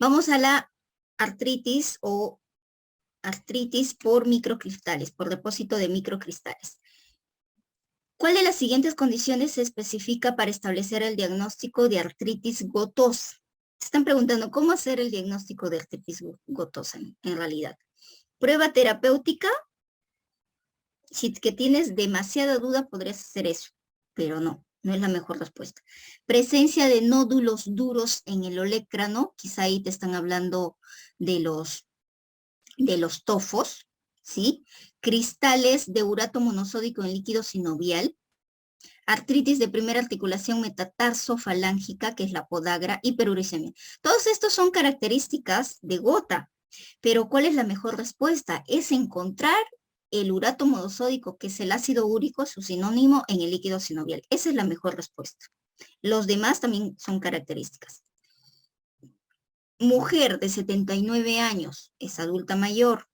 Vamos a la artritis o artritis por microcristales, por depósito de microcristales. ¿Cuál de las siguientes condiciones se especifica para establecer el diagnóstico de artritis gotosa? Se están preguntando cómo hacer el diagnóstico de artritis gotosa en realidad. Prueba terapéutica. Si que tienes demasiada duda, podrías hacer eso, pero no es la mejor respuesta. Presencia de nódulos duros en el olecrano, quizá ahí te están hablando de los tofos, ¿sí? Cristales de urato monosódico en líquido sinovial, artritis de primera articulación metatarsofalángica, que es la podagra, hiperuricemia. Todos estos son características de gota, pero ¿cuál es la mejor respuesta? Es encontrar el urato monosódico, que es el ácido úrico, su sinónimo en el líquido sinovial. Esa es la mejor respuesta. Los demás también son características. Mujer de 79 años, es adulta mayor,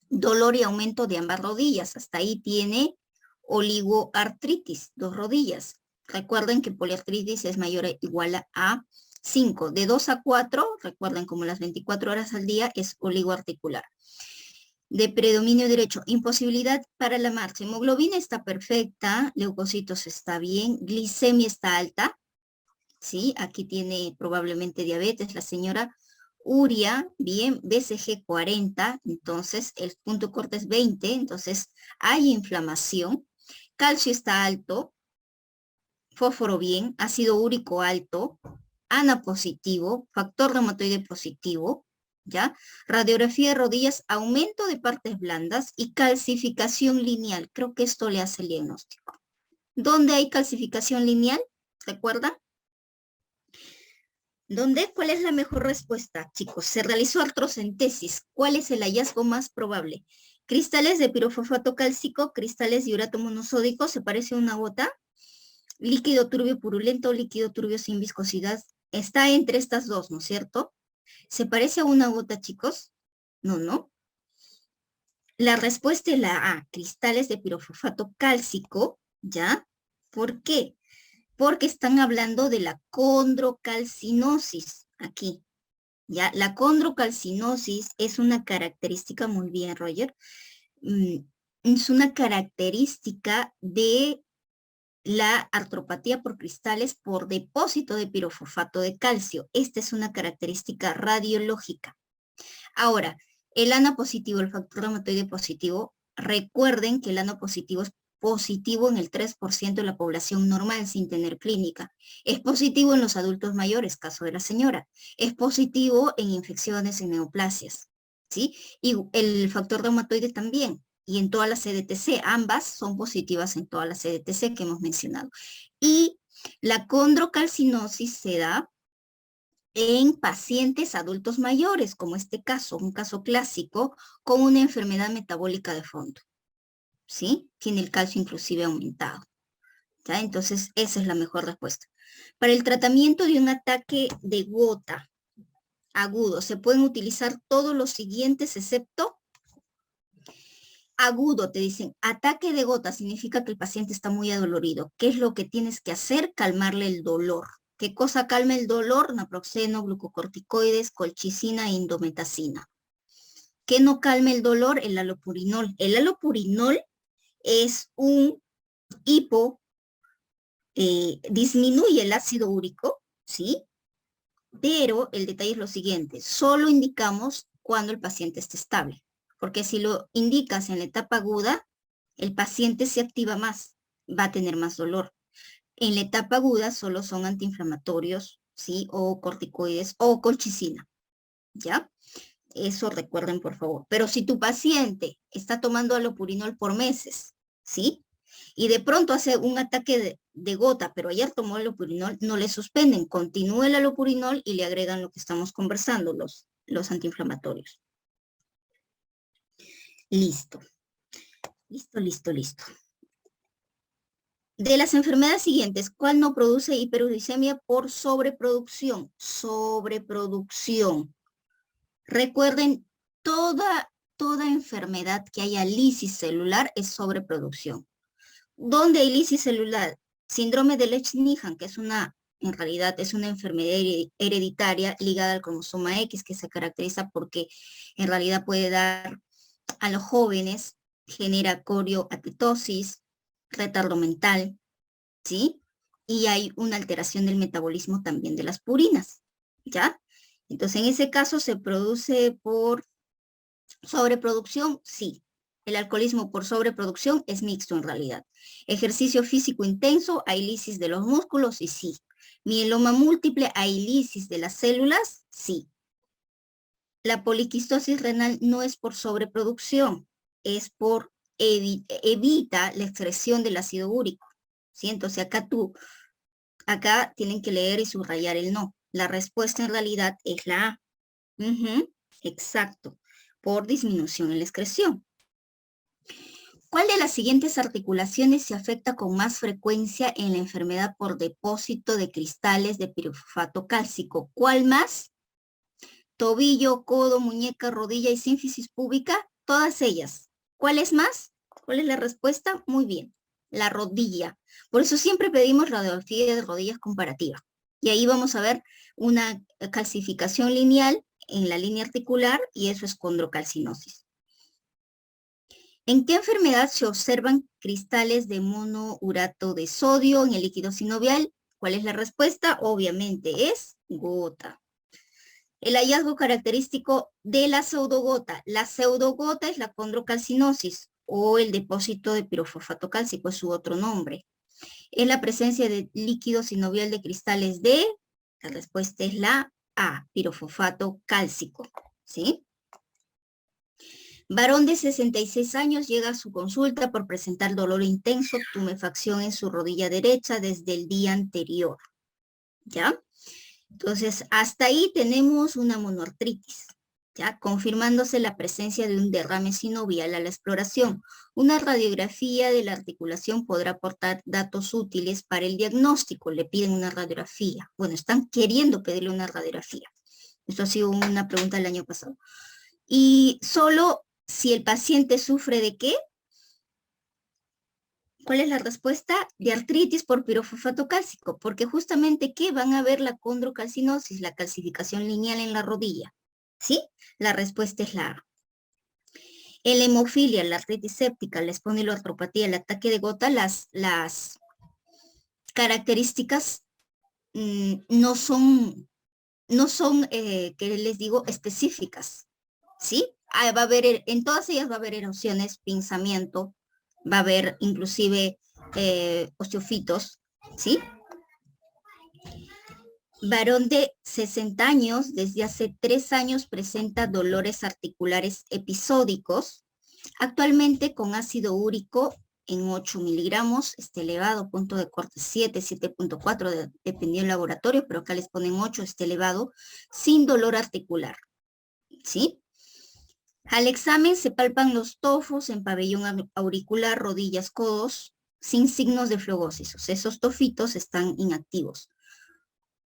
dolor y aumento de ambas rodillas. Hasta ahí tiene oligoartritis, 2 rodillas. Recuerden que poliartritis es mayor o igual a 5. De 2 a 4, recuerden como las 24 horas al día, es oligoarticular. De predominio derecho, imposibilidad para la marcha. Hemoglobina está perfecta, leucocitos está bien, glicemia está alta, ¿sí? Aquí tiene probablemente diabetes la señora. Uria, bien, BCG 40, entonces el punto de corte es 20, entonces hay inflamación. Calcio está alto, fósforo bien, ácido úrico alto, ANA positivo, factor reumatoide positivo, ¿ya? Radiografía de rodillas, aumento de partes blandas y calcificación lineal. Creo que esto le hace el diagnóstico. ¿Dónde hay calcificación lineal? ¿Recuerdan? ¿Dónde? ¿Cuál es la mejor respuesta, chicos? Se realizó artrocentesis. ¿Cuál es el hallazgo más probable? Cristales de pirofosfato cálcico, cristales de urato monosódico, ¿se parece a una gota? Líquido turbio purulento, líquido turbio sin viscosidad. Está entre estas dos, ¿no es cierto? ¿Se parece a una gota, chicos? No. La respuesta es la A, cristales de pirofosfato cálcico, ¿ya? ¿Por qué? Porque están hablando de la condrocalcinosis, aquí, ¿ya? La condrocalcinosis es una característica, muy bien, Roger, es una característica de la artropatía por cristales por depósito de pirofosfato de calcio. Esta es una característica radiológica. Ahora, el ANA positivo, el factor reumatoide positivo, recuerden que el ANA positivo es positivo en el 3% de la población normal sin tener clínica. Es positivo en los adultos mayores, caso de la señora. Es positivo en infecciones, en neoplasias, ¿sí? Y el factor reumatoide también. Y en todas las CDTC, ambas son positivas en todas las CDTC que hemos mencionado. Y la condrocalcinosis se da en pacientes adultos mayores, como este caso, un caso clásico, con una enfermedad metabólica de fondo, ¿sí? Tiene el calcio inclusive aumentado, ¿ya? Entonces, esa es la mejor respuesta. Para el tratamiento de un ataque de gota agudo, se pueden utilizar todos los siguientes excepto agudo. Te dicen, ataque de gota significa que el paciente está muy adolorido. ¿Qué es lo que tienes que hacer? Calmarle el dolor. ¿Qué cosa calma el dolor? Naproxeno, glucocorticoides, colchicina e indometacina. ¿Qué no calma el dolor? El alopurinol. El alopurinol es un disminuye el ácido úrico, ¿sí? Pero el detalle es lo siguiente, solo indicamos cuando el paciente esté estable, porque si lo indicas en la etapa aguda, el paciente se activa más, va a tener más dolor. En la etapa aguda solo son antiinflamatorios, ¿sí? O corticoides o colchicina, ¿ya? Eso recuerden, por favor. Pero si tu paciente está tomando alopurinol por meses, ¿sí? Y de pronto hace un ataque de gota, pero ayer tomó alopurinol, no le suspenden, continúa el alopurinol y le agregan lo que estamos conversando, los antiinflamatorios. Listo. Listo. De las enfermedades siguientes, ¿cuál no produce hiperuricemia por sobreproducción? Sobreproducción. Recuerden, toda enfermedad que haya lisis celular es sobreproducción. ¿Dónde hay lisis celular? Síndrome de Lesch-Nyhan, que es una en realidad es una enfermedad hereditaria ligada al cromosoma X, que se caracteriza porque en realidad puede dar a los jóvenes, genera corioapitosis, retardo mental, ¿sí? Y hay una alteración del metabolismo también de las purinas, ¿ya? Entonces, en ese caso se produce por sobreproducción, sí. El alcoholismo por sobreproducción es mixto en realidad. Ejercicio físico intenso, hay lisis de los músculos y sí. Mieloma múltiple, hay lisis de las células, sí. La poliquistosis renal no es por sobreproducción, es por evita la excreción del ácido úrico. ¿Sí? Entonces acá tienen que leer y subrayar el no. La respuesta en realidad es la A. Exacto, por disminución en la excreción. ¿Cuál de las siguientes articulaciones se afecta con más frecuencia en la enfermedad por depósito de cristales de pirofosfato cálcico? ¿Cuál más? Tobillo, codo, muñeca, rodilla y sínfisis púbica, todas ellas. ¿Cuál es más? ¿Cuál es la respuesta? Muy bien, la rodilla. Por eso siempre pedimos radiografía de rodillas comparativa. Y ahí vamos a ver una calcificación lineal en la línea articular y eso es condrocalcinosis. ¿En qué enfermedad se observan cristales de monourato de sodio en el líquido sinovial? ¿Cuál es la respuesta? Obviamente es gota. El hallazgo característico de la pseudogota. La pseudogota es la condrocalcinosis o el depósito de pirofosfato cálcico, es su otro nombre. Es la presencia de líquido sinovial de cristales de, la respuesta es la A, pirofosfato cálcico, ¿sí? Varón de 66 años llega a su consulta por presentar dolor intenso, tumefacción en su rodilla derecha desde el día anterior, ¿ya? Entonces, hasta ahí tenemos una monoartritis, ¿ya? Confirmándose la presencia de un derrame sinovial a la exploración. Una radiografía de la articulación podrá aportar datos útiles para el diagnóstico. Le piden una radiografía. Bueno, están queriendo pedirle una radiografía. Esto ha sido una pregunta del año pasado. Y solo si el paciente sufre de ¿qué? ¿Cuál es la respuesta? De artritis por pirofosfato cálcico, porque justamente ¿qué? Van a ver la condrocalcinosis, la calcificación lineal en la rodilla, ¿sí? La respuesta es la A. En la hemofilia, la artritis séptica, la espondiloartropatía, el ataque de gota, las características no son, que les digo, específicas, ¿sí? Va a haber, en todas ellas va a haber erosiones, pinzamiento, va a haber inclusive osteofitos, ¿sí? Varón de 60 años, desde hace 3 años presenta dolores articulares episódicos, actualmente con ácido úrico en 8 miligramos, elevado, punto de corte 7, 7.4, dependiendo del laboratorio, pero acá les ponen 8, elevado, sin dolor articular, ¿sí? Al examen se palpan los tofos en pabellón auricular, rodillas, codos, sin signos de flogosis. O sea, esos tofitos están inactivos.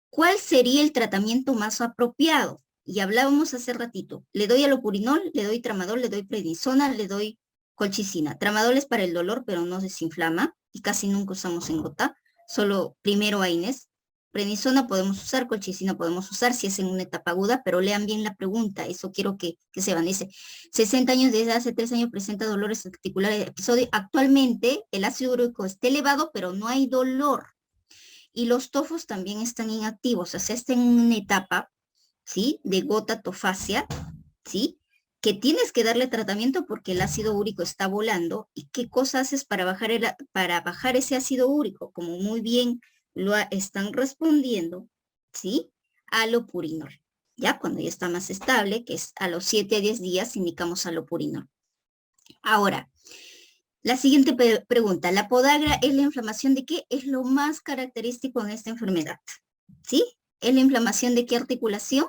¿Cuál sería el tratamiento más apropiado? Y hablábamos hace ratito. Le doy alopurinol, le doy tramadol, le doy prednisona, le doy colchicina. Tramadol es para el dolor, pero no desinflama y casi nunca usamos en gota. Solo primero AINES. Prednisona podemos usar, colchicina podemos usar si es en una etapa aguda, pero lean bien la pregunta, eso quiero que sepan. Dice, 60 años desde hace 3 años presenta dolores articulares de episodio. Actualmente el ácido úrico está elevado, pero no hay dolor. Y los tofos también están inactivos, o sea, está en una etapa, ¿sí? De gota tofacia, ¿sí? Que tienes que darle tratamiento porque el ácido úrico está volando. ¿Y qué cosa haces para bajar ese ácido úrico? Como muy bien lo están respondiendo, ¿sí? Alopurinol. Ya cuando ya está más estable, que es a los 7 a 10 días, indicamos alopurinol. Ahora, la siguiente pregunta. ¿La podagra es la inflamación de qué? Es lo más característico en esta enfermedad, ¿sí? ¿Es la inflamación de qué articulación?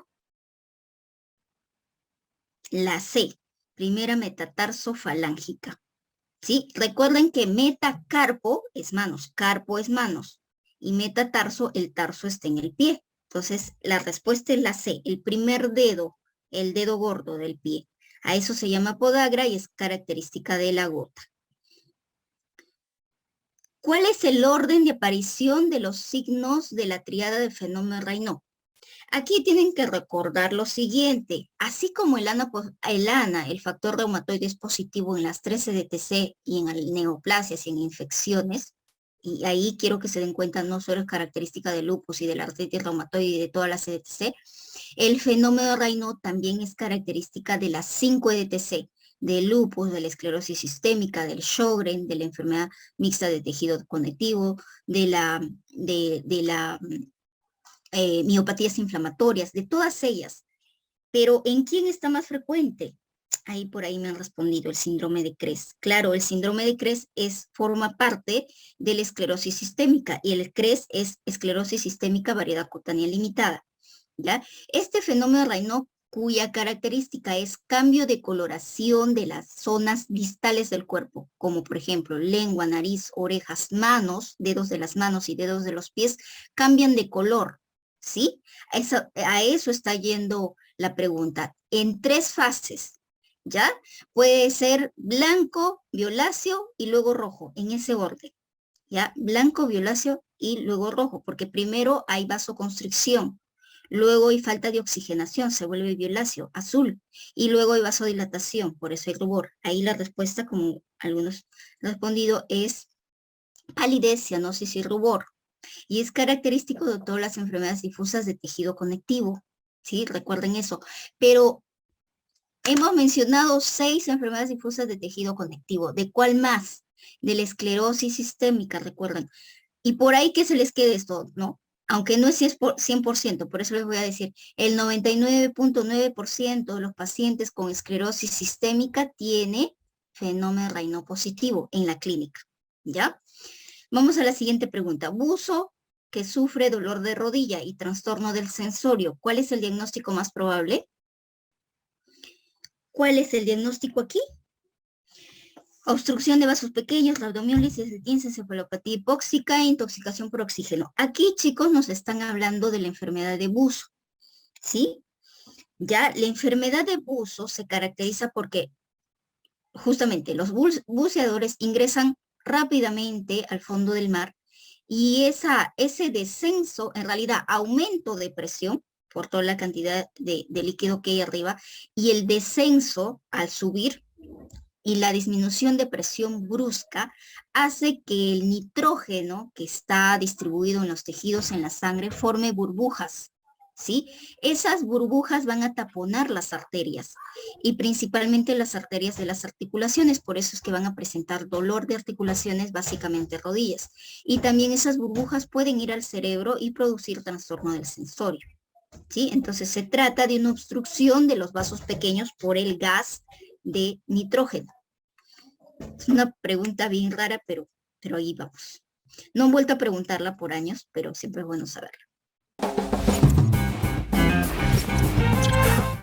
La C, primera metatarsofalángica. ¿Sí? Recuerden que metacarpo es manos, carpo es manos, y metatarso, el tarso está en el pie. Entonces, la respuesta es la C, el primer dedo, el dedo gordo del pie. A eso se llama podagra y es característica de la gota. ¿Cuál es el orden de aparición de los signos de la tríada de fenómeno Raynaud? Aquí tienen que recordar lo siguiente, así como el factor reumatoide es positivo en las 13 DTC y en neoplasias y en infecciones, y ahí quiero que se den cuenta, no solo es característica del lupus y de la artritis reumatoide y de todas las EDTC, el fenómeno Raynaud también es característica de las 5 EDTC, del lupus, de la esclerosis sistémica, del Sjögren, de la enfermedad mixta de tejido conectivo, de la miopatías inflamatorias, de todas ellas. Pero ¿en quién está más frecuente? Ahí por ahí me han respondido el síndrome de CRES. Claro, el síndrome de CRES forma parte de la esclerosis sistémica y el CRES es esclerosis sistémica variedad cutánea limitada. ¿Ya? Este fenómeno Raynaud, cuya característica es cambio de coloración de las zonas distales del cuerpo, como por ejemplo lengua, nariz, orejas, manos, dedos de las manos y dedos de los pies, cambian de color, ¿sí? A eso está yendo la pregunta, en 3 fases, ¿ya? Puede ser blanco, violáceo y luego rojo, en ese orden, ¿ya? Blanco, violáceo y luego rojo, porque primero hay vasoconstricción, luego hay falta de oxigenación, se vuelve violáceo, azul, y luego hay vasodilatación, por eso hay rubor. Ahí la respuesta, como algunos han respondido, es palidez, cianosis y rubor. Y es característico de todas las enfermedades difusas de tejido conectivo, ¿sí? Recuerden eso. Pero hemos mencionado 6 enfermedades difusas de tejido conectivo. ¿De cuál más? De la esclerosis sistémica, recuerden. Y por ahí que se les quede esto, ¿no? Aunque no es 100%, por eso les voy a decir, el 99.9% de los pacientes con esclerosis sistémica tiene fenómeno Raynaud positivo en la clínica, ¿ya? Vamos a la siguiente pregunta. Buzo que sufre dolor de rodilla y trastorno del sensorio, ¿cuál es el diagnóstico más probable? ¿Cuál es el diagnóstico aquí? Obstrucción de vasos pequeños, rabdomiólisis, encefalopatía hipóxica, intoxicación por oxígeno. Aquí, chicos, nos están hablando de la enfermedad de buzo, ¿sí? Ya, la enfermedad de buzo se caracteriza porque justamente los buceadores ingresan rápidamente al fondo del mar y ese descenso, en realidad, aumento de presión por toda la cantidad de líquido que hay arriba y el descenso al subir y la disminución de presión brusca hace que el nitrógeno que está distribuido en los tejidos en la sangre forme burbujas, ¿sí? Esas burbujas van a taponar las arterias y principalmente las arterias de las articulaciones, por eso es que van a presentar dolor de articulaciones, básicamente rodillas. Y también esas burbujas pueden ir al cerebro y producir trastorno del sensorio, ¿sí? Entonces se trata de una obstrucción de los vasos pequeños por el gas de nitrógeno. Es una pregunta bien rara, pero ahí vamos. No han vuelto a preguntarla por años, pero siempre es bueno saberla.